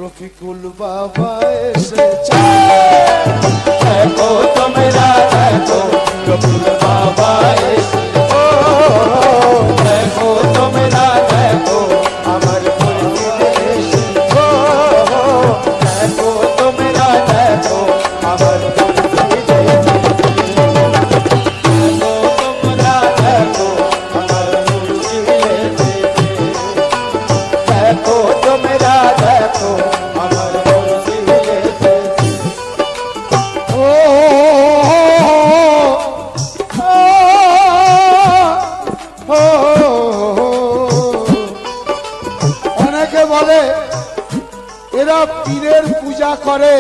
রফিকুল বাবা এসেছে দেখো তোমরা দেখো রফিকুল বাবা এসেছে দেখো তোমরা দেখো আমার মুর্শিদ এসেছে দেখো তোমরা দেখো আমার মুর্শিদ এসেছে দেখো তোমরা দেখো আমার মুর্শিদ এসেছে দেখো তোমরা দেখো আমার মুর্শিদ এসেছে অনেকে বলে এরা পীরের পূজা করে।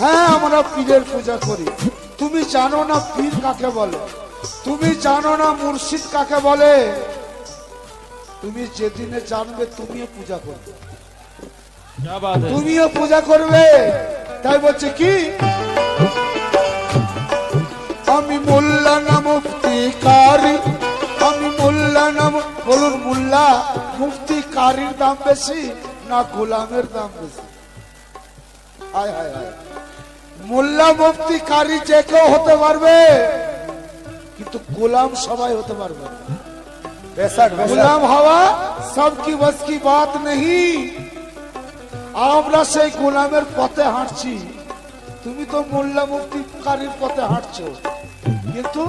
হ্যাঁ, আমরা পীরের পূজা করি। তুমি জানো না পীর কাকে বলে? তুমি জানো না মুর্শিদ কাকে বলে? তুমি যেদিনে জানবে তুমিও পূজা করবে, তুমিও পূজা করবে। তাই বলছে কি, আমি মোল্লা না মুফতি কারি, আমি মোল্লা না, বলুন মোল্লা মুফতি কারির দাম বেশি না গোলামের দাম বেশি? হায় হায় হায়, মোল্লা মুফতি কারি যে কেউ হতে পারবে, কিন্তু গোলাম সবাই হতে পারবে। গোলাম হওয়া সব কি বস কি বাত নেই। আমরা সেই গোলামের পথে হাঁটছি, তুমি তো মোল্লা মুফতি কারির পথে হাঁটছো, কিন্তু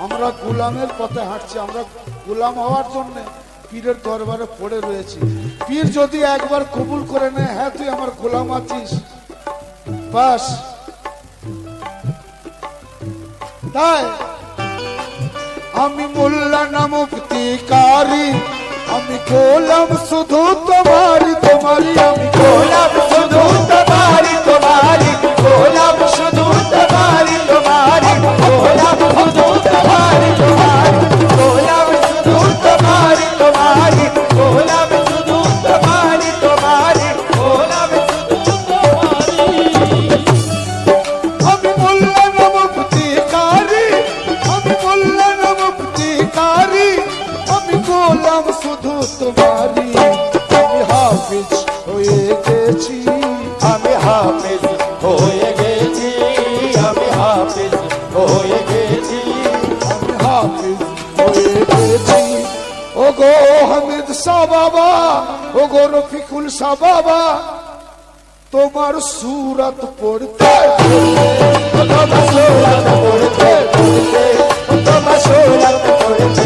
আমরা গোলামের পথে হাঁটছি। আমরা গোলাম হওয়ার জন্য পীরের দরবারে পড়ে রয়েছি। পীর যদি একবার কবুল করে নেয়, হ্যাঁ তুই আমার গোলাম আছিস, বাস। তাই আমি মোল্লা না মুফতি কারি, আমি গোলাম শুধু তোমারি তোমারি, আমি গোলাম শুধু তোমারি তোমারি, গোলাম শুধু তোমারি তোমারি, গোলাম শুধু তোমারি তোমারি, গোলাম শুধু তোমারি তোমারি, গোলাম শুধু তোমারি তোমারি, গোলাম শুধু তোমারি। আমি মোল্লা না মুফতি কারি, আমি মোল্লা না মুফতি কারি, আমি গোলাম শুধু তোমারি। আমি হাফিজ হয়ে গেছি, আমি হাফেজ হয়ে গেছি, আমি হাফেজ হয়ে গেছি, আমি হাফিজ হয়ে গেছি। ও গো হামিদ শাহ বাবা, ও গো রফিকুল শাহ বাবা, তোমার সুরত পড়তে তোমার সুরত পড়তে পড়তে, তোমার সুরত পড়তে